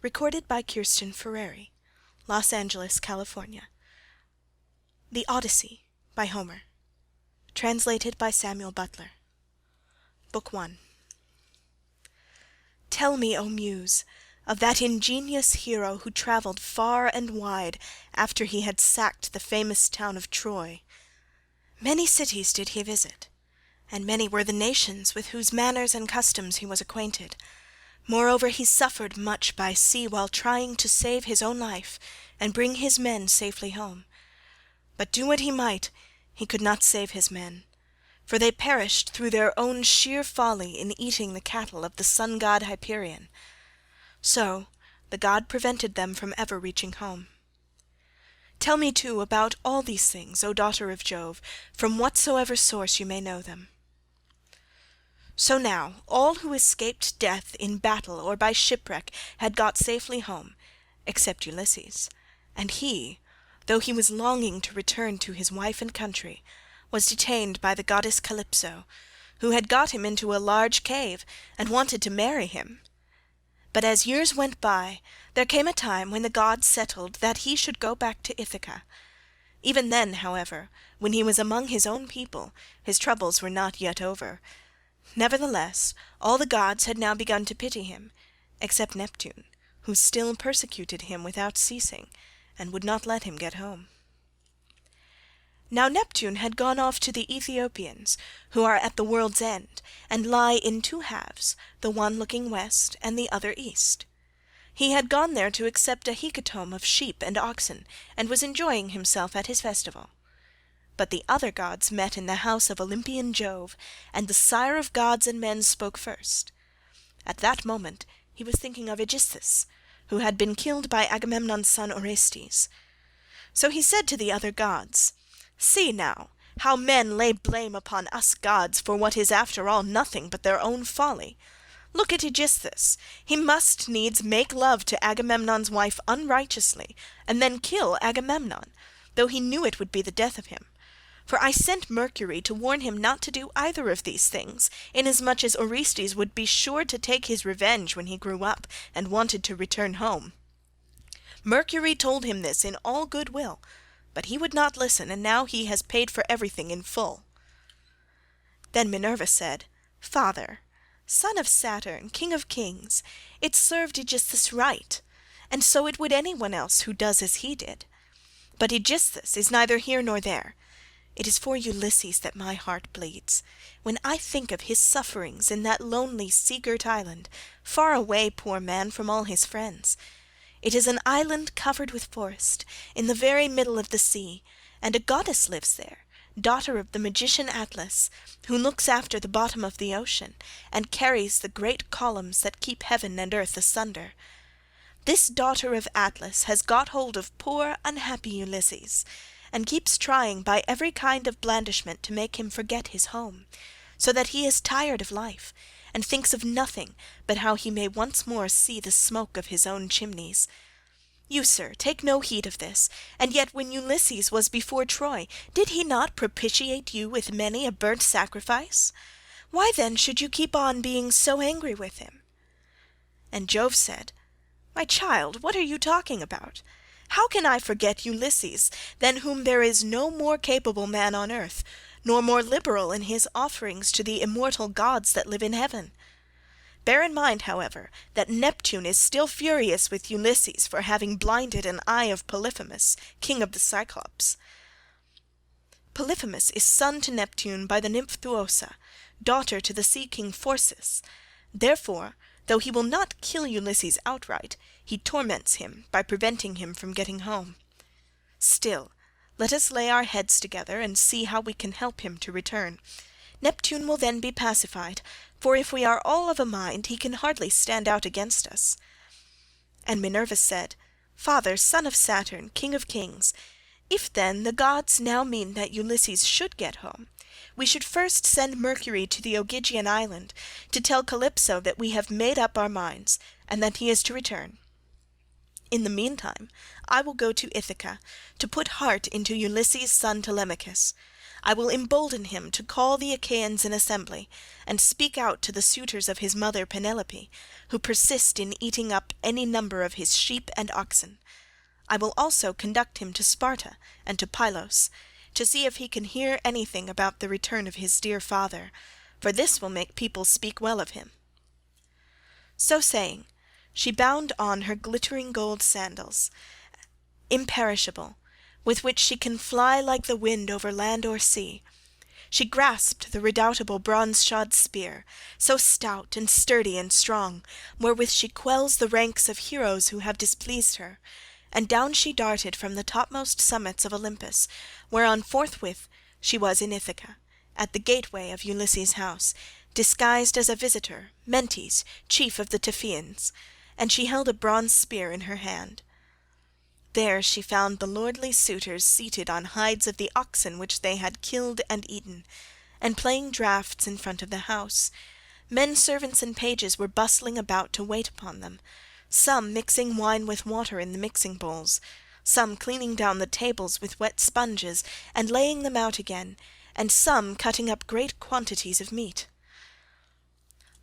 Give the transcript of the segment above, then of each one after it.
Recorded by Kirsten Ferreri, Los Angeles, California. The Odyssey by Homer. Translated by Samuel Butler. Book 1. Tell me, O Muse, of that ingenious hero who travelled far and wide after he had sacked the famous town of Troy. Many cities did he visit, and many were the nations with whose manners and customs he was acquainted. Moreover, he suffered much by sea while trying to save his own life and bring his men safely home. But do what he might, he could not save his men, for they perished through their own sheer folly in eating the cattle of the sun-god Hyperion. So the god prevented them from ever reaching home. Tell me too about all these things, O daughter of Jove, from whatsoever source you may know them. So now all who escaped death in battle or by shipwreck had got safely home, except Ulysses, and he, though he was longing to return to his wife and country, was detained by the goddess Calypso, who had got him into a large cave and wanted to marry him. But as years went by, there came a time when the gods settled that he should go back to Ithaca. Even then, however, when he was among his own people, his troubles were not yet over. Nevertheless, all the gods had now begun to pity him, except Neptune, who still persecuted him without ceasing, and would not let him get home. Now Neptune had gone off to the Ethiopians, who are at the world's end, and lie in two halves, the one looking west and the other east. He had gone there to accept a hecatomb of sheep and oxen, and was enjoying himself at his festival. But the other gods met in the house of Olympian Jove, and the sire of gods and men spoke first. At that moment he was thinking of Aegisthus, who had been killed by Agamemnon's son Orestes. So he said to the other gods, "See now, how men lay blame upon us gods for what is after all nothing but their own folly. Look at Aegisthus. He must needs make love to Agamemnon's wife unrighteously, and then kill Agamemnon, though he knew it would be the death of him. For I sent Mercury to warn him not to do either of these things, inasmuch as Orestes would be sure to take his revenge when he grew up and wanted to return home. Mercury told him this in all good will, but he would not listen, and now he has paid for everything in full." Then Minerva said, "Father, son of Saturn, king of kings, it served Aegisthus right, and so it would any one else who does as he did. But Aegisthus is neither here nor there. It is for Ulysses that my heart bleeds, when I think of his sufferings in that lonely sea-girt island, far away, poor man, from all his friends. It is an island covered with forest, in the very middle of the sea, and a goddess lives there, daughter of the magician Atlas, who looks after the bottom of the ocean, and carries the great columns that keep heaven and earth asunder. This daughter of Atlas has got hold of poor unhappy Ulysses, and keeps trying by every kind of blandishment to make him forget his home, so that he is tired of life, and thinks of nothing but how he may once more see the smoke of his own chimneys. You, sir, take no heed of this, and yet when Ulysses was before Troy, did he not propitiate you with many a burnt sacrifice? Why then should you keep on being so angry with him?" And Jove said, "My child, what are you talking about? How can I forget Ulysses, than whom there is no more capable man on earth, nor more liberal in his offerings to the immortal gods that live in heaven? Bear in mind, however, that Neptune is still furious with Ulysses for having blinded an eye of Polyphemus, king of the Cyclops. Polyphemus is son to Neptune by the nymph Thoosa, daughter to the sea-king Phorcys. Therefore, though he will not kill Ulysses outright, he torments him by preventing him from getting home. Still, let us lay our heads together and see how we can help him to return. Neptune will then be pacified, for if we are all of a mind, he can hardly stand out against us." And Minerva said, "Father, son of Saturn, king of kings, if then the gods now mean that Ulysses should get home, we should first send Mercury to the Ogygian island, to tell Calypso that we have made up our minds, and that he is to return. In the meantime I will go to Ithaca, to put heart into Ulysses' son Telemachus. I will embolden him to call the Achaeans in assembly, and speak out to the suitors of his mother Penelope, who persist in eating up any number of his sheep and oxen. I will also conduct him to Sparta and to Pylos, to see if he can hear anything about the return of his dear father, for this will make people speak well of him." So saying, she bound on her glittering gold sandals, imperishable, with which she can fly like the wind over land or sea. She grasped the redoubtable bronze-shod spear, so stout and sturdy and strong, wherewith she quells the ranks of heroes who have displeased her, and down she darted from the topmost summits of Olympus, whereon forthwith she was in Ithaca, at the gateway of Ulysses' house, disguised as a visitor, Mentes, chief of the Taphians, and she held a bronze spear in her hand. There she found the lordly suitors seated on hides of the oxen which they had killed and eaten, and playing draughts in front of the house. Men servants and pages were bustling about to wait upon them, some mixing wine with water in the mixing bowls, some cleaning down the tables with wet sponges and laying them out again, and some cutting up great quantities of meat.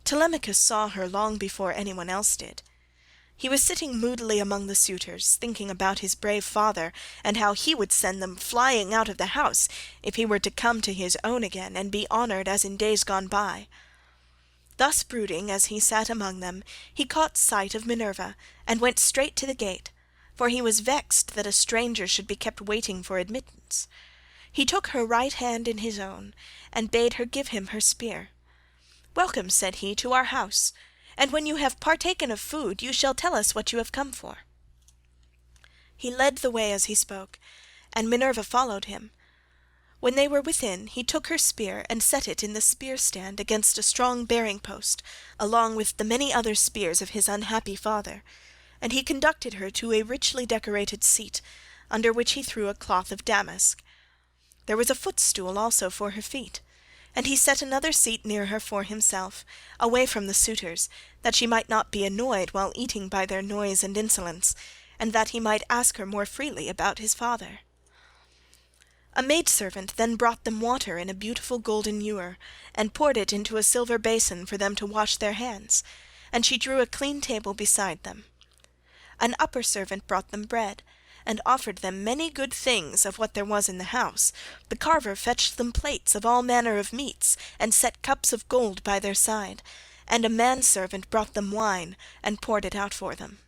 Telemachus saw her long before anyone else did. He was sitting moodily among the suitors, thinking about his brave father, and how he would send them flying out of the house if he were to come to his own again and be honoured as in days gone by. Thus brooding as he sat among them, he caught sight of Minerva, and went straight to the gate, for he was vexed that a stranger should be kept waiting for admittance. He took her right hand in his own, and bade her give him her spear. "Welcome," said he, "to our house, and when you have partaken of food you shall tell us what you have come for." He led the way as he spoke, and Minerva followed him. When they were within, he took her spear and set it in the spear stand against a strong bearing post, along with the many other spears of his unhappy father, and he conducted her to a richly decorated seat, under which he threw a cloth of damask. There was a footstool also for her feet, and he set another seat near her for himself, away from the suitors, that she might not be annoyed while eating by their noise and insolence, and that he might ask her more freely about his father. A maidservant then brought them water in a beautiful golden ewer, and poured it into a silver basin for them to wash their hands, and she drew a clean table beside them. An upper servant brought them bread, and offered them many good things of what there was in the house. The carver fetched them plates of all manner of meats, and set cups of gold by their side, and a manservant brought them wine, and poured it out for them.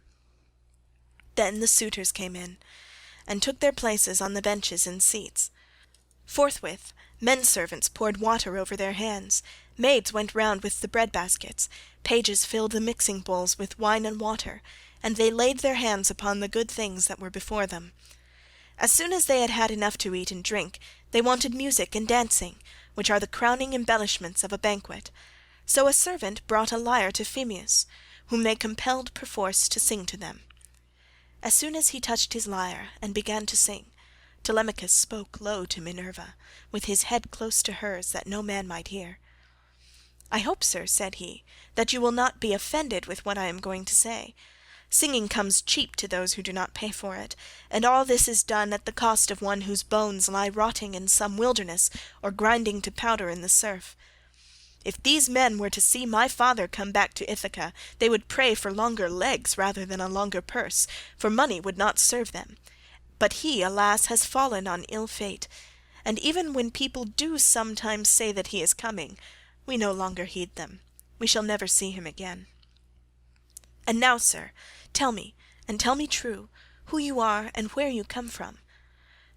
Then the suitors came in, and took their places on the benches and seats. Forthwith men-servants poured water over their hands, maids went round with the bread-baskets, pages filled the mixing bowls with wine and water, and they laid their hands upon the good things that were before them. As soon as they had had enough to eat and drink, they wanted music and dancing, which are the crowning embellishments of a banquet. So a servant brought a lyre to Phemius, whom they compelled perforce to sing to them. As soon as he touched his lyre and began to sing, Telemachus spoke low to Minerva, with his head close to hers, that no man might hear. "I hope, sir," said he, "that you will not be offended with what I am going to say. Singing comes cheap to those who do not pay for it, and all this is done at the cost of one whose bones lie rotting in some wilderness or grinding to powder in the surf. If these men were to see my father come back to Ithaca, they would pray for longer legs rather than a longer purse, for money would not serve them. But he, alas, has fallen on ill fate, and even when people do sometimes say that he is coming, we no longer heed them. We shall never see him again. And now, sir, tell me, and tell me true, who you are and where you come from.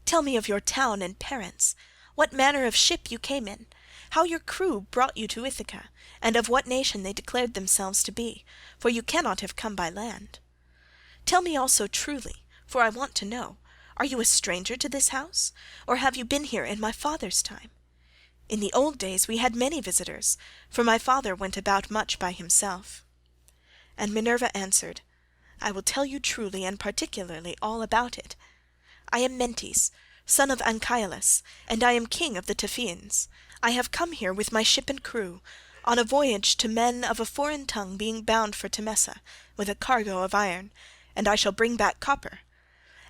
Tell me of your town and parents, what manner of ship you came in, how your crew brought you to Ithaca, and of what nation they declared themselves to be, for you cannot have come by land. Tell me also truly, for I want to know, are you a stranger to this house, or have you been here in my father's time? In the old days we had many visitors, for my father went about much by himself." And Minerva answered, "I will tell you truly and particularly all about it. I am Mentes, son of Anchialus, and I am king of the Taphians. I have come here with my ship and crew, on a voyage to men of a foreign tongue, being bound for Temesa, with a cargo of iron, and I shall bring back copper.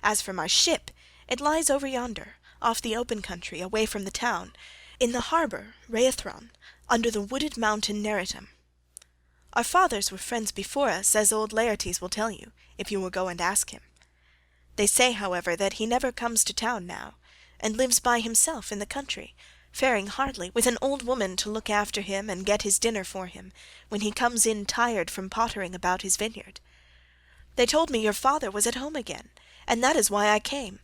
As for my ship, it lies over yonder, off the open country, away from the town, in the harbour Rheithron, under the wooded mountain Neritum. Our fathers were friends before us, as old Laertes will tell you, if you will go and ask him. They say, however, that he never comes to town now, and lives by himself in the country, faring hardly, with an old woman to look after him and get his dinner for him, when he comes in tired from pottering about his vineyard. They told me your father was at home again, and that is why I came,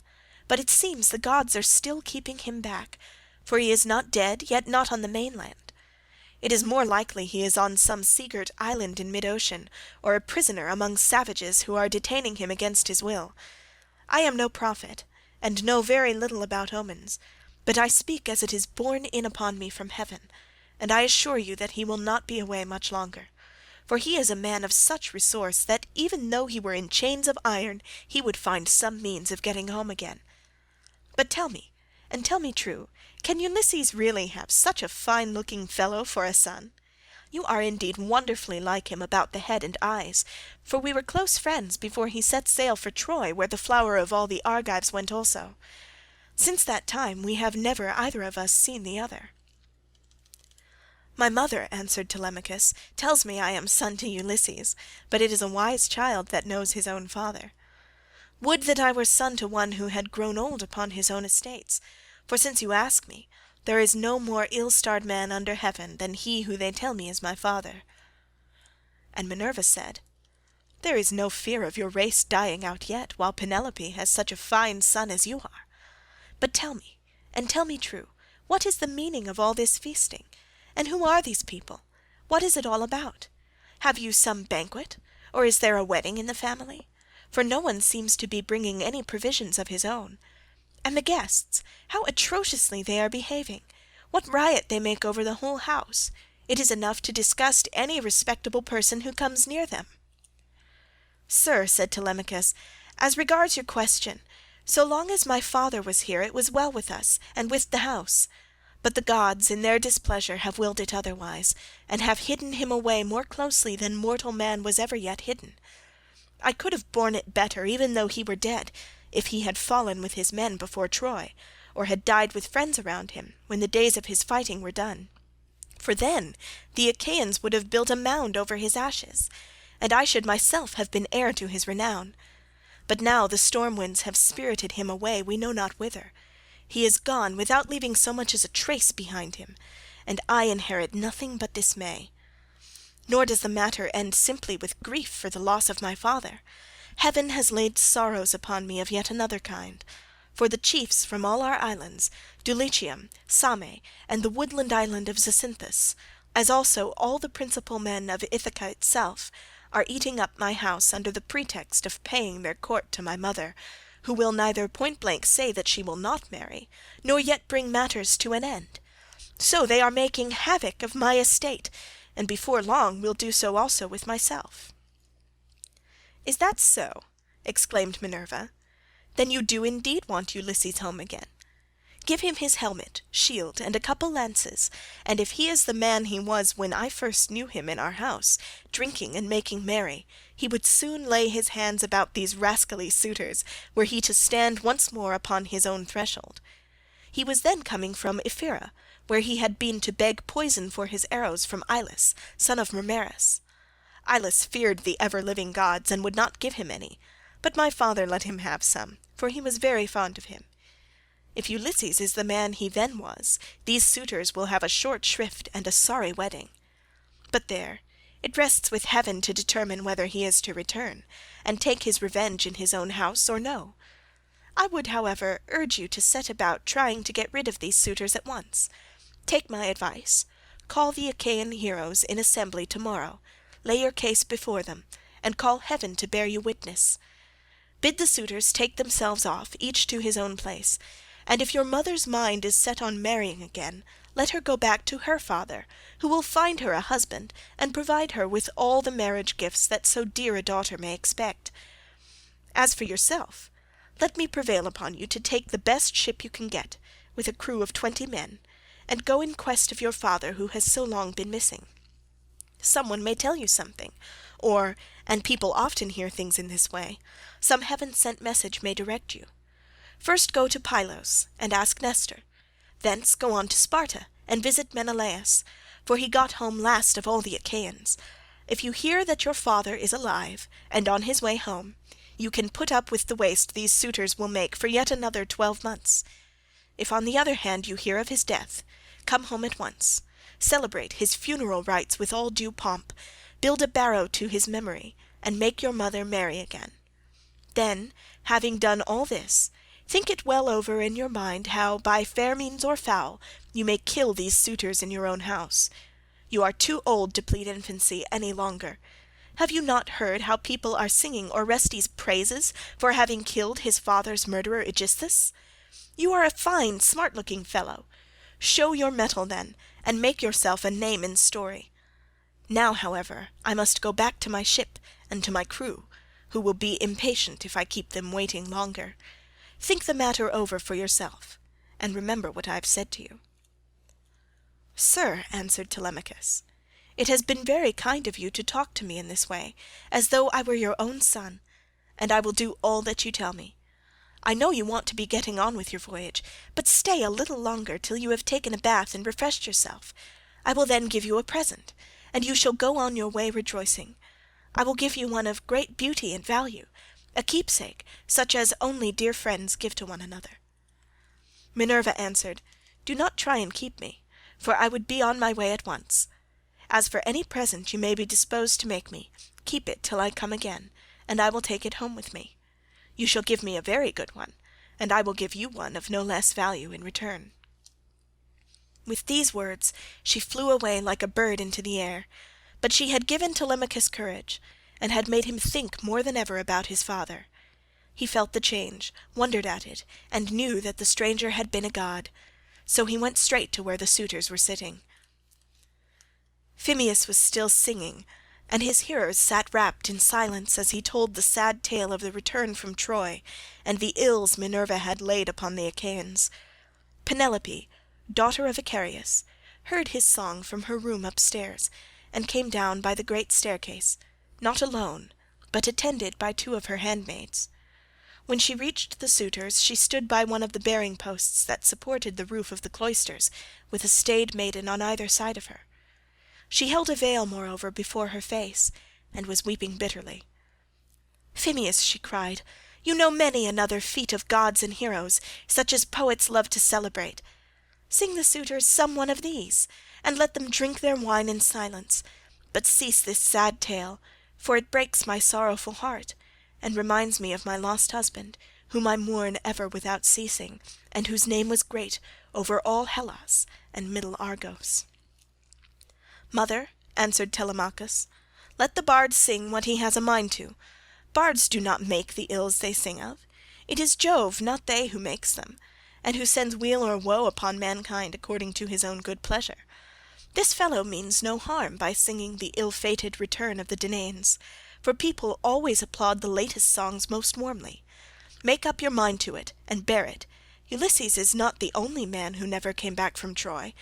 but it seems the gods are still keeping him back, for he is not dead, yet not on the mainland. It is more likely he is on some sea-girt island in mid-ocean, or a prisoner among savages who are detaining him against his will. I am no prophet, and know very little about omens, but I speak as it is borne in upon me from heaven, and I assure you that he will not be away much longer, for he is a man of such resource that even though he were in chains of iron he would find some means of getting home again. But tell me, and tell me true, can Ulysses really have such a fine-looking fellow for a son? You are indeed wonderfully like him about the head and eyes, for we were close friends before he set sail for Troy, where the flower of all the Argives went also. Since that time we have never either of us seen the other." "My mother," answered Telemachus, "tells me I am son to Ulysses, but it is a wise child that knows his own father. Would that I were son to one who had grown old upon his own estates, for since you ask me, there is no more ill-starred man under heaven than he who they tell me is my father." And Minerva said, "There is no fear of your race dying out yet, while Penelope has such a fine son as you are. But tell me, and tell me true, what is the meaning of all this feasting? And who are these people? What is it all about? Have you some banquet, or is there a wedding in the family? For no one seems to be bringing any provisions of his own. And the guests, how atrociously they are behaving! What riot they make over the whole house! It is enough to disgust any respectable person who comes near them." "Sir," said Telemachus, "as regards your question, so long as my father was here it was well with us and with the house. But the gods in their displeasure have willed it otherwise, and have hidden him away more closely than mortal man was ever yet hidden. I could have borne it better, even though he were dead, if he had fallen with his men before Troy, or had died with friends around him, when the days of his fighting were done. For then the Achaeans would have built a mound over his ashes, and I should myself have been heir to his renown. But now the storm winds have spirited him away we know not whither. He is gone without leaving so much as a trace behind him, and I inherit nothing but dismay. Nor does the matter end simply with grief for the loss of my father. Heaven has laid sorrows upon me of yet another kind. For the chiefs from all our islands, Dulichium, Same, and the woodland island of Zacynthus, as also all the principal men of Ithaca itself, are eating up my house under the pretext of paying their court to my mother, who will neither point-blank say that she will not marry, nor yet bring matters to an end. So they are making havoc of my estate, and before long will do so also with myself." "Is that so?" exclaimed Minerva. "Then you do indeed want Ulysses home again. Give him his helmet, shield, and a couple lances, and if he is the man he was when I first knew him in our house, drinking and making merry, he would soon lay his hands about these rascally suitors, were he to stand once more upon his own threshold. He was then coming from Ephyra, where he had been to beg poison for his arrows from Ilus, son of Mermerus. Ilus feared the ever-living gods and would not give him any, but my father let him have some, for he was very fond of him. If Ulysses is the man he then was, these suitors will have a short shrift and a sorry wedding. But there, it rests with heaven to determine whether he is to return, and take his revenge in his own house or no. I would, however, urge you to set about trying to get rid of these suitors at once. Take my advice. Call the Achaean heroes in assembly tomorrow, lay your case before them, and call heaven to bear you witness. Bid the suitors take themselves off, each to his own place, and if your mother's mind is set on marrying again, let her go back to her father, who will find her a husband, and provide her with all the marriage gifts that so dear a daughter may expect. As for yourself, let me prevail upon you to take the best ship you can get, with a crew of 20 men, and go in quest of your father who has so long been missing. Someone may tell you something, or, and people often hear things in this way, some heaven-sent message may direct you. First go to Pylos and ask Nestor. Thence go on to Sparta and visit Menelaus, for he got home last of all the Achaeans. If you hear that your father is alive and on his way home, you can put up with the waste these suitors will make for yet another 12 months. If on the other hand you hear of his death, come home at once, celebrate his funeral rites with all due pomp, build a barrow to his memory, and make your mother marry again. Then, having done all this, think it well over in your mind how, by fair means or foul, you may kill these suitors in your own house. You are too old to plead infancy any longer. Have you not heard how people are singing Orestes' praises for having killed his father's murderer Aegisthus? You are a fine, smart-looking fellow. Show your mettle then, and make yourself a name in story. Now, however, I must go back to my ship and to my crew, who will be impatient if I keep them waiting longer. Think the matter over for yourself, and remember what I have said to you." "Sir," answered Telemachus, "it has been very kind of you to talk to me in this way, as though I were your own son, and I will do all that you tell me. I know you want to be getting on with your voyage, but stay a little longer till you have taken a bath and refreshed yourself. I will then give you a present, and you shall go on your way rejoicing. I will give you one of great beauty and value, a keepsake such as only dear friends give to one another." Minerva answered, "Do not try and keep me, for I would be on my way at once. As for any present you may be disposed to make me, keep it till I come again, and I will take it home with me. You shall give me a very good one, and I will give you one of no less value in return." With these words she flew away like a bird into the air, but she had given Telemachus courage, and had made him think more than ever about his father. He felt the change, wondered at it, and knew that the stranger had been a god, so he went straight to where the suitors were sitting. Phemius was still singing, and his hearers sat wrapped in silence as he told the sad tale of the return from Troy, and the ills Minerva had laid upon the Achaeans. Penelope, daughter of Icarius, heard his song from her room upstairs, and came down by the great staircase, not alone, but attended by 2 of her handmaids. When she reached the suitors, she stood by one of the bearing posts that supported the roof of the cloisters, with a staid maiden on either side of her. She held a veil, moreover, before her face, and was weeping bitterly. "Phemius," she cried, "you know many another feat of gods and heroes, such as poets love to celebrate. Sing the suitors some one of these, and let them drink their wine in silence, but cease this sad tale, for it breaks my sorrowful heart, and reminds me of my lost husband, whom I mourn ever without ceasing, and whose name was great over all Hellas and middle Argos." "Mother," answered Telemachus, "let the bard sing what he has a mind to. Bards do not make the ills they sing of. It is Jove, not they, who makes them, and who sends weal or woe upon mankind according to his own good pleasure. This fellow means no harm by singing the ill-fated return of the Danaans, for people always applaud the latest songs most warmly. Make up your mind to it, and bear it. Ulysses is not the only man who never came back from Troy,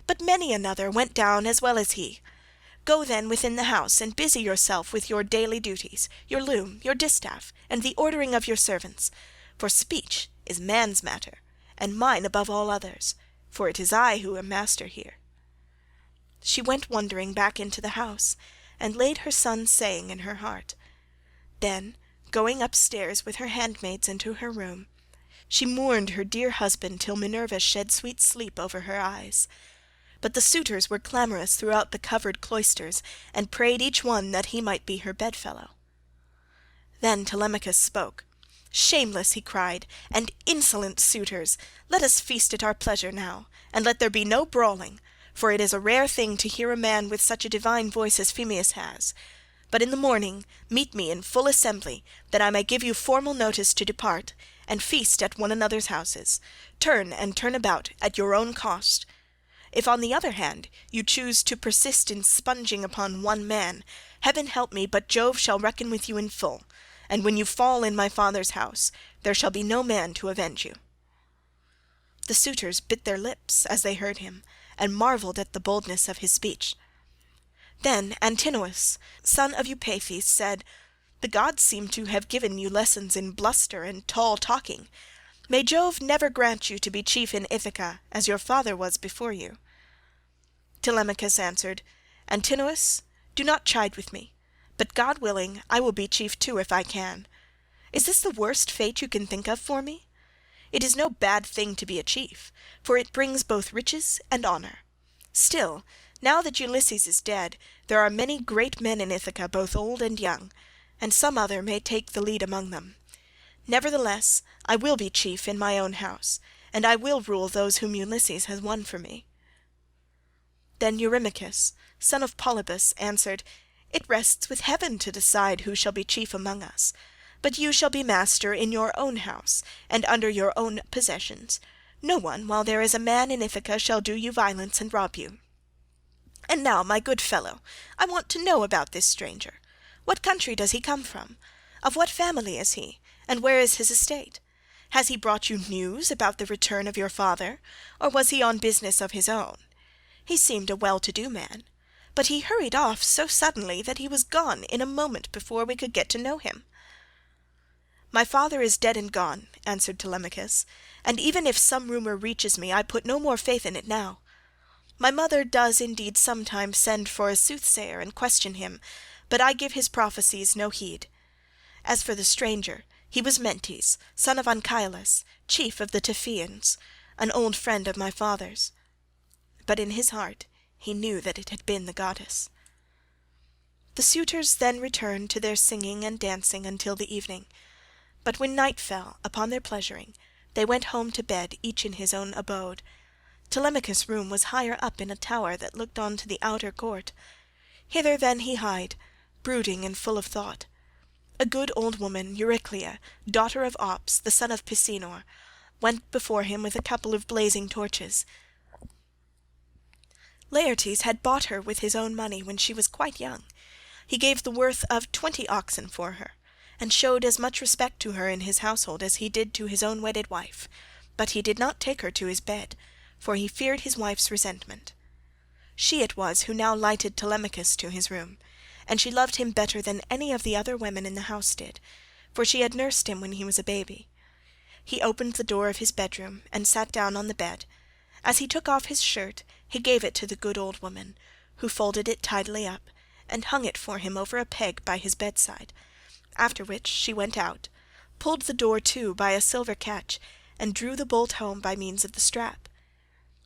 but many another went down as well as he. Go then within the house, and busy yourself with your daily duties, your loom, your distaff, and the ordering of your servants, for speech is man's matter, and mine above all others, for it is I who am master here." She went wondering back into the house, and laid her son's saying in her heart. Then, going upstairs with her handmaids into her room, she mourned her dear husband till Minerva shed sweet sleep over her eyes. But the suitors were clamorous throughout the covered cloisters, and prayed each one that he might be her bedfellow. Then Telemachus spoke. "Shameless," he cried, "and insolent suitors, let us feast at our pleasure now, and let there be no brawling, for it is a rare thing to hear a man with such a divine voice as Phemius has. But in the morning meet me in full assembly, that I may give you formal notice to depart, and feast at one another's houses, turn and turn about at your own cost. If on the other hand you choose to persist in sponging upon one man, heaven help me but Jove shall reckon with you in full, and when you fall in my father's house, there shall be no man to avenge you." The suitors bit their lips as they heard him, and marvelled at the boldness of his speech. Then Antinous, son of Eupeithes, said, "The gods seem to have given you lessons in bluster and tall talking. May Jove never grant you to be chief in Ithaca, as your father was before you." Telemachus answered, "Antinous, do not chide with me, but God willing, I will be chief too if I can. Is this the worst fate you can think of for me? It is no bad thing to be a chief, for it brings both riches and honour. Still, now that Ulysses is dead, there are many great men in Ithaca, both old and young, and some other may take the lead among them. Nevertheless, I will be chief in my own house, and I will rule those whom Ulysses has won for me." Then Eurymachus, son of Polybus, answered, "It rests with heaven to decide who shall be chief among us. But you shall be master in your own house, and under your own possessions. No one, while there is a man in Ithaca, shall do you violence and rob you. And now, my good fellow, I want to know about this stranger. What country does he come from? Of what family is he, and where is his estate? Has he brought you news about the return of your father, or was he on business of his own? He seemed a well-to-do man, but he hurried off so suddenly that he was gone in a moment before we could get to know him." "My father is dead and gone," answered Telemachus, "and even if some rumour reaches me, I put no more faith in it now. My mother does indeed sometimes send for a soothsayer and question him, but I give his prophecies no heed. As for the stranger, he was Mentes, son of Anchialus, chief of the Taphians, an old friend of my father's. But in his heart he knew that it had been the goddess." The suitors then returned to their singing and dancing until the evening, but when night fell upon their pleasuring, they went home to bed, each in his own abode. Telemachus' room was higher up in a tower that looked on to the outer court. Hither then he hied, brooding and full of thought. A good old woman, Euryclea, daughter of Ops, the son of Pisenor, went before him with a couple of blazing torches. Laertes had bought her with his own money when she was quite young. He gave the worth of 20 oxen for her, and showed as much respect to her in his household as he did to his own wedded wife, but he did not take her to his bed, for he feared his wife's resentment. She it was who now lighted Telemachus to his room, and she loved him better than any of the other women in the house did, for she had nursed him when he was a baby. He opened the door of his bedroom and sat down on the bed. As he took off his shirt, he gave it to the good old woman, who folded it tidily up, and hung it for him over a peg by his bedside, after which she went out, pulled the door to by a silver catch, and drew the bolt home by means of the strap.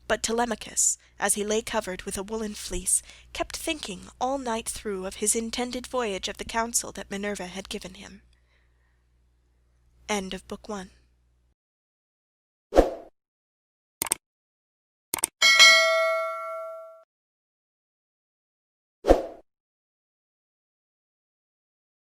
But Telemachus, as he lay covered with a woollen fleece, kept thinking all night through of his intended voyage of the counsel that Minerva had given him. End of Book 1.